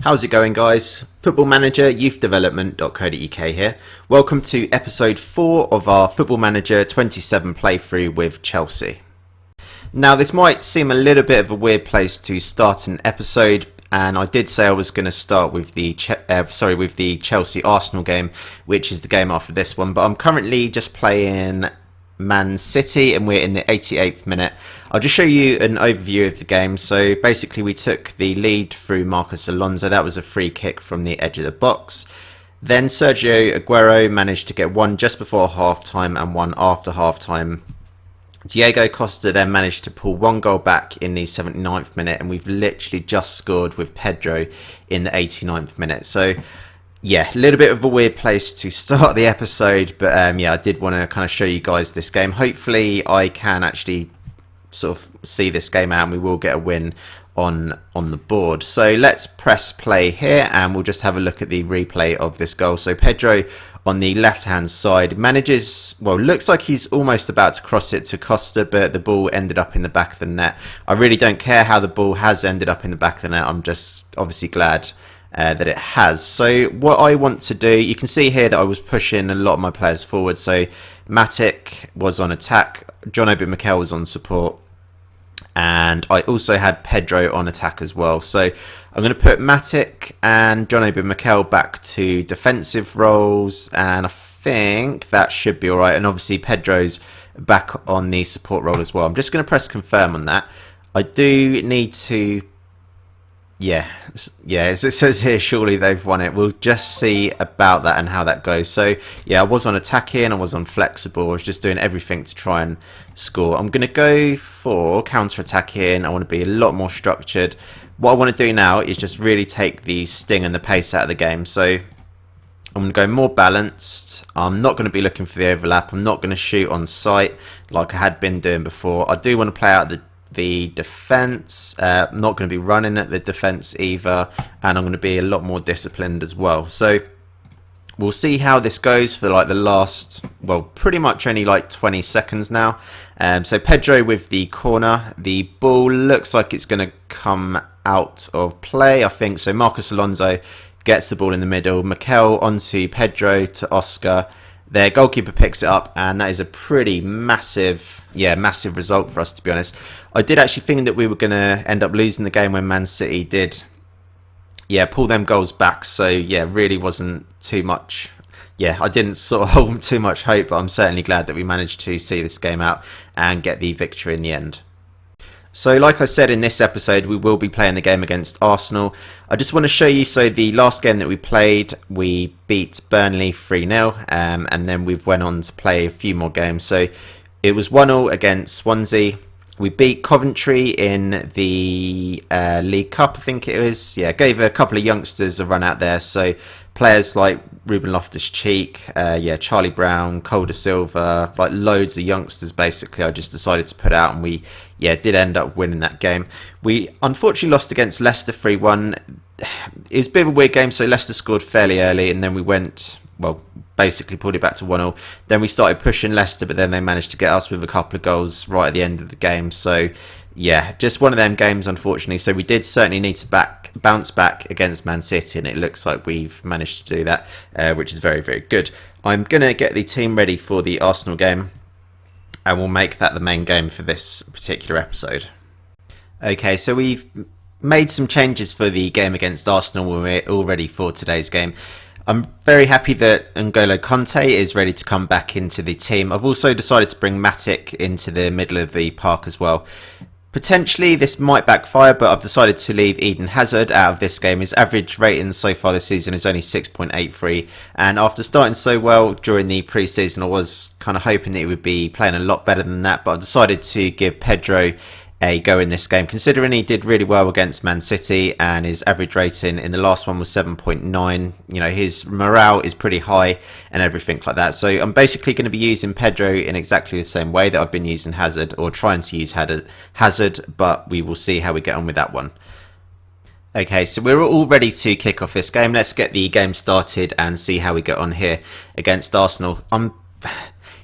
How's it going, guys? Football-ManagerYouthDevelopment.co.uk here. Welcome to episode 4 of our Football Manager 27 playthrough with Chelsea. Now, this might seem a little bit of a weird place to start an episode, and I did say I was going to start with the Chelsea-Arsenal game, which is the game after this one, but I'm currently just playing Man City and we're in the 88th minute. I'll just show you an overview of the game. So basically we took the lead through Marcos Alonso. That was a free kick from the edge of the box. Then Sergio Aguero managed to get one just before half time and one after half time. Diego Costa then managed to pull one goal back in the 79th minute, and we've literally just scored with Pedro in the 89th minute. So yeah, a little bit of a weird place to start the episode, but yeah, I did want to kind of show you guys this game. Hopefully I can actually sort of see this game out and we will get a win on the board. So let's press play here and we'll just have a look at the replay of this goal. So Pedro on the left hand side manages, well, looks like he's almost about to cross it to Costa, but the ball ended up in the back of the net. I really don't care how the ball has ended up in the back of the net. I'm just obviously glad that it has. So what I want to do, you can see here that I was pushing a lot of my players forward. So Matic was on attack, John Obi Mikel was on support, and I also had Pedro on attack as well. So I'm going to put Matic and John Obi Mikel back to defensive roles, and I think that should be alright. And obviously Pedro's back on the support role as well. I'm just going to press confirm on that. I do need to, yeah, as it says here, surely they've won it. We'll just see about that and how that goes. So yeah, I was on attacking, I was on flexible, I was just doing everything to try and score. I'm going to go for counter-attacking. I want to be a lot more structured. What I want to do now is just really take the sting and the pace out of the game. So I'm going to go more balanced. I'm not going to be looking for the overlap. I'm not going to shoot on sight like I had been doing before. I do want to play out the defense. I'm not going to be running at the defense either, and I'm going to be a lot more disciplined as well. So we'll see how this goes for like the last, well, pretty much only like 20 seconds now. So Pedro with the corner, the ball looks like it's going to come out of play, I think. So Marcos Alonso gets the ball in the middle, Mikel onto Pedro to Oscar. Their goalkeeper picks it up, and that is a pretty massive result for us, to be honest. I did actually think that we were going to end up losing the game when Man City did, pull them goals back. So, yeah, really wasn't too much. Yeah, I didn't sort of hold too much hope, but I'm certainly glad that we managed to see this game out and get the victory in the end. So like I said, in this episode, we will be playing the game against Arsenal. I just want to show you, so the last game that we played, we beat Burnley 3-0, and then we've went on to play a few more games. So it was 1-0 against Swansea. We beat Coventry in the League Cup, I think it was. Yeah, gave a couple of youngsters a run out there. So players like Ruben Loftus-Cheek, Charlie Brown, Calder Silva, like loads of youngsters basically I just decided to put out, and we did end up winning that game. We unfortunately lost against Leicester 3-1. It was a bit of a weird game, so Leicester scored fairly early and then we went, well, basically pulled it back to 1-0. Then we started pushing Leicester, but then they managed to get us with a couple of goals right at the end of the game. So yeah, just one of them games, unfortunately. So we did certainly need to bounce back against Man City, and it looks like we've managed to do that, which is very, very good. I'm going to get the team ready for the Arsenal game, and we'll make that the main game for this particular episode. Okay, so we've made some changes for the game against Arsenal. We're all ready for today's game. I'm very happy that N'Golo Kante is ready to come back into the team. I've also decided to bring Matic into the middle of the park as well. Potentially this might backfire, but I've decided to leave Eden Hazard out of this game. His average rating so far this season is only 6.83, and after starting so well during the pre-season, I was kind of hoping that he would be playing a lot better than that, but I decided to give Pedro a go in this game, considering he did really well against Man City and his average rating in the last one was 7.9. You know, his morale is pretty high and everything like that. So I'm basically going to be using Pedro in exactly the same way that I've been using Hazard, or trying to use Hazard, but we will see how we get on with that one. Okay, so we're all ready to kick off this game. Let's get the game started and see how we get on here against Arsenal.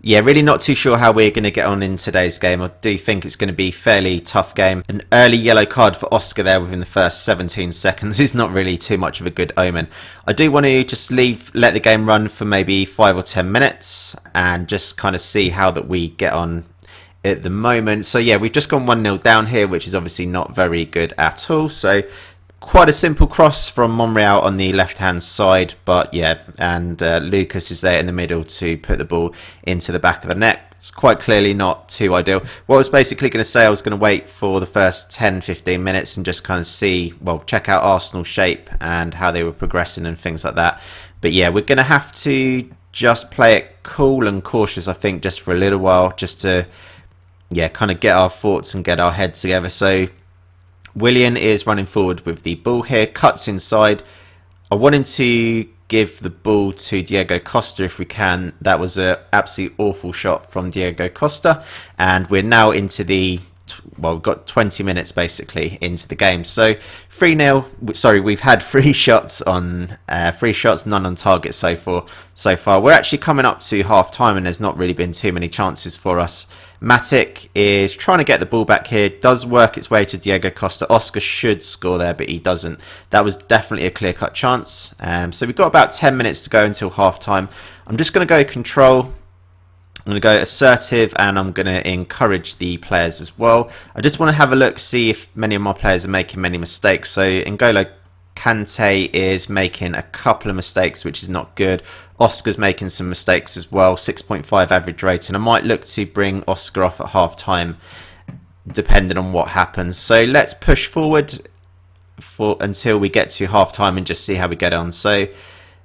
Yeah, really not too sure how we're going to get on in today's game. I do think it's going to be a fairly tough game. An early yellow card for Oscar there within the first 17 seconds is not really too much of a good omen. I do want to just let the game run for maybe 5 or 10 minutes and just kind of see how that we get on at the moment. So yeah, we've just gone 1-0 down here, which is obviously not very good at all. So quite a simple cross from Monreal on the left-hand side, but yeah, and Lucas is there in the middle to put the ball into the back of the net. It's quite clearly not too ideal. What I was basically going to say, I was going to wait for the first 10-15 minutes and just kind of see, well, check out Arsenal's shape and how they were progressing and things like that. But yeah, we're going to have to just play it cool and cautious, I think, just for a little while, just to, yeah, kind of get our thoughts and get our heads together. So Willian is running forward with the ball here, cuts inside. I want him to give the ball to Diego Costa if we can. That was an absolutely awful shot from Diego Costa, and we're now into the, well, we've got 20 minutes basically into the game. So 3-0, sorry, we've had 3 shots, none on target so far. We're actually coming up to half time and there's not really been too many chances for us. Matic is trying to get the ball back here, does work its way to Diego Costa. Oscar should score there, but he doesn't. That was definitely a clear-cut chance. So we've got about 10 minutes to go until half-time. I'm just going to go control. I'm going to go assertive, and I'm going to encourage the players as well. I just want to have a look, see if many of my players are making many mistakes. So N'Golo Kante is making a couple of mistakes, which is not good. Oscar's making some mistakes as well, 6.5 average rate, and I might look to bring Oscar off at half time depending on what happens. So let's push forward until we get to half time and just see how we get on. So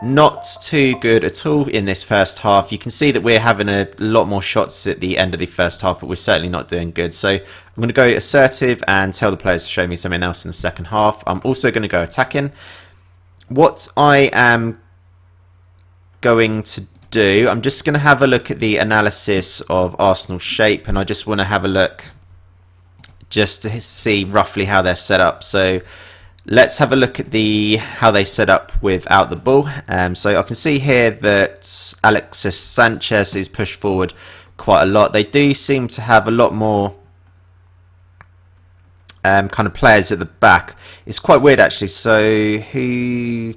not too good at all in this first half. You can see that we're having a lot more shots at the end of the first half, but we're certainly not doing good. So I'm going to go assertive and tell the players to show me something else in the second half. I'm also going to go attacking. What I am going to do, I'm just going to have a look at the analysis of Arsenal's shape, and I just want to have a look just to see roughly how they're set up. So let's have a look at how they set up without the ball. So I can see here that Alexis Sanchez is pushed forward quite a lot. They do seem to have a lot more kind of players at the back. It's quite weird actually. So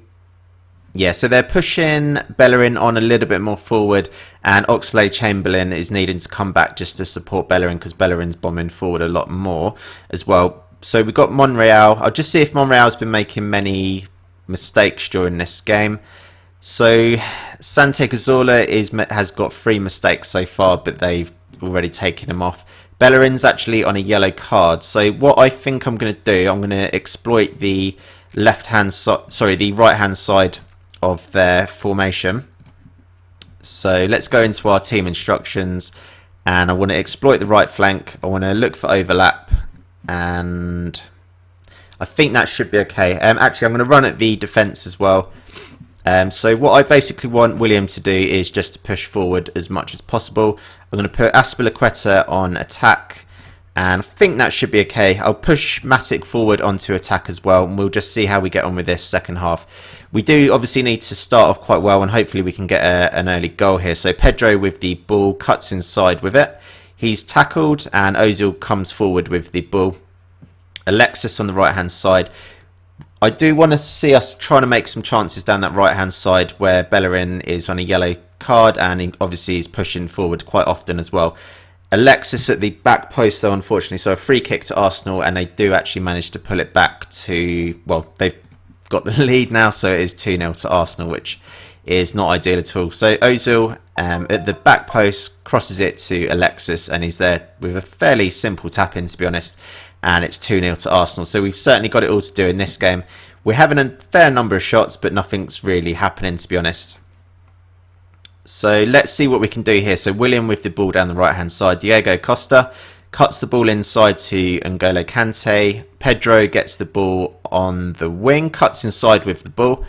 so they're pushing Bellerin on a little bit more forward, and Oxlade-Chamberlain is needing to come back just to support Bellerin because Bellerin's bombing forward a lot more as well. So we've got Monreal. I'll just see if Monreal's been making many mistakes during this game. So Santi Cazorla has got 3 mistakes so far, but they've already taken him off. Bellerin's actually on a yellow card. So what I think I'm going to do, I'm going to exploit the the right-hand side of their formation. So let's go into our team instructions, and I want to exploit the right flank. I want to look for overlap, and I think that should be okay. Actually, I'm going to run at the defence as well. So what I basically want William to do is just to push forward as much as possible. I'm going to put Azpilicueta on attack, and I think that should be okay. I'll push Matic forward onto attack as well, and we'll just see how we get on with this second half. We do obviously need to start off quite well, and hopefully we can get an early goal here. So Pedro with the ball cuts inside with it. He's tackled, and Ozil comes forward with the ball. Alexis on the right-hand side. I do want to see us trying to make some chances down that right-hand side where Bellerin is on a yellow card, and he obviously is pushing forward quite often as well. Alexis at the back post though, unfortunately, so a free kick to Arsenal, and they do actually manage to pull it back to, well, they've got the lead now, so it is 2-0 to Arsenal, which is not ideal at all. So Ozil at the back post crosses it to Alexis, and he's there with a fairly simple tap in, to be honest, and it's 2-0 to Arsenal. So we've certainly got it all to do in this game. We're having a fair number of shots, but nothing's really happening, to be honest. So let's see what we can do here. So William with the ball down the right hand side. Diego Costa cuts the ball inside to N'Golo Kante. Pedro gets the ball on the wing, cuts inside with the ball.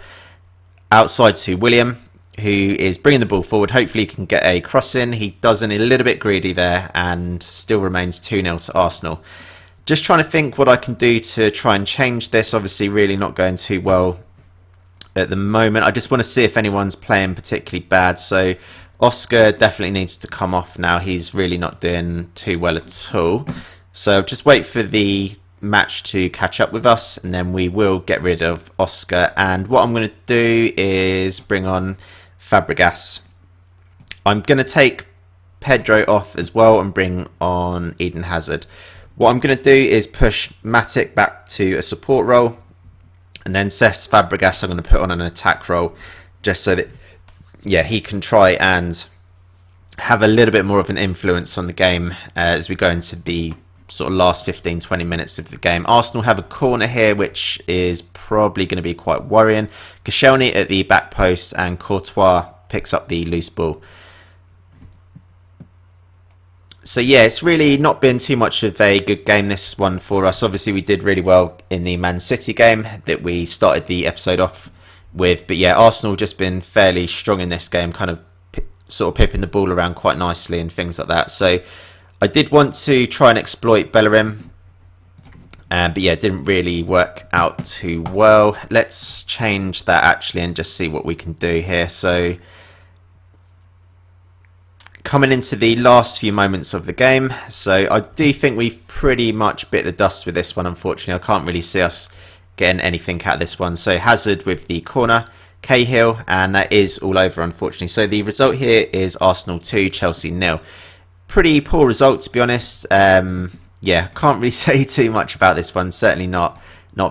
Outside to William, who is bringing the ball forward. Hopefully he can get a cross in. He does, and a little bit greedy there, and still remains 2-0 to Arsenal. Just trying to think what I can do to try and change this. Obviously really not going too well at the moment. I just want to see if anyone's playing particularly bad. So Oscar definitely needs to come off now. He's really not doing too well at all. So just wait for the match to catch up with us, and then we will get rid of Oscar. And what I'm going to do is bring on Fabregas. I'm going to take Pedro off as well and bring on Eden Hazard. What I'm going to do is push Matic back to a support role, and then Cesc Fabregas I'm going to put on an attack role, just so that he can try and have a little bit more of an influence on the game as we go into the sort of last 15-20 minutes of the game. Arsenal have a corner here, which is probably going to be quite worrying. Koscielny at the back post, and Courtois picks up the loose ball. So yeah, it's really not been too much of a good game, this one, for us. Obviously, we did really well in the Man City game that we started the episode off with. But yeah, Arsenal just been fairly strong in this game, kind of sort of pipping the ball around quite nicely and things like that. So I did want to try and exploit Bellerin, but yeah, it didn't really work out too well. Let's change that actually and just see what we can do here. So coming into the last few moments of the game, so I do think we've pretty much bit the dust with this one. Unfortunately, I can't really see us getting anything out of this one. So Hazard with the corner, Cahill, and that is all over, unfortunately. So the result here is Arsenal 2, Chelsea 0. Pretty poor result, to be honest. Yeah, can't really say too much about this one. Certainly not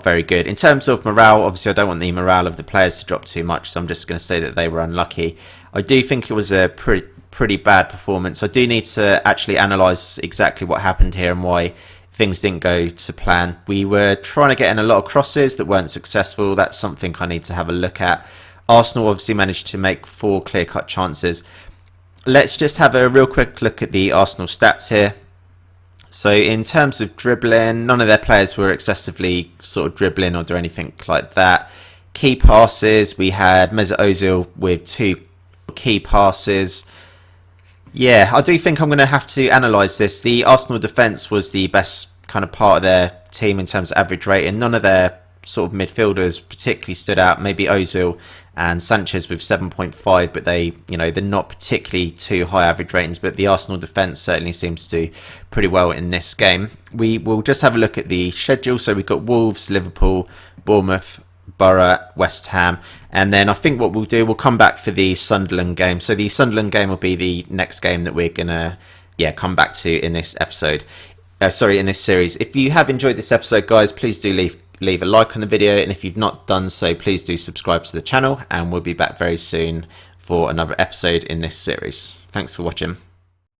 very good. In terms of morale, obviously I don't want the morale of the players to drop too much, so I'm just going to say that they were unlucky. I do think it was a pretty bad performance. I do need to actually analyse exactly what happened here and why things didn't go to plan. We were trying to get in a lot of crosses that weren't successful. That's something I need to have a look at. Arsenal obviously managed to make 4 clear-cut chances. Let's just have a real quick look at the Arsenal stats here. So in terms of dribbling, none of their players were excessively sort of dribbling or do anything like that. Key passes, we had Mesut Ozil with 2 key passes. Yeah, I do think I'm going to have to analyse this. The Arsenal defence was the best kind of part of their team in terms of average rating. None of their sort of midfielders particularly stood out. Maybe Ozil and Sanchez with 7.5, but they're not particularly too high average ratings. But the Arsenal defence certainly seems to do pretty well in this game. We will just have a look at the schedule. So we've got Wolves, Liverpool, Bournemouth, Borough, West Ham, and then I think what we'll do, we'll come back for the Sunderland game. So the Sunderland game will be the next game that we're gonna come back to in this episode. In this series. If you have enjoyed this episode, guys, please do leave a like on the video, and if you've not done so, please do subscribe to the channel, and we'll be back very soon for another episode in this series. Thanks for watching.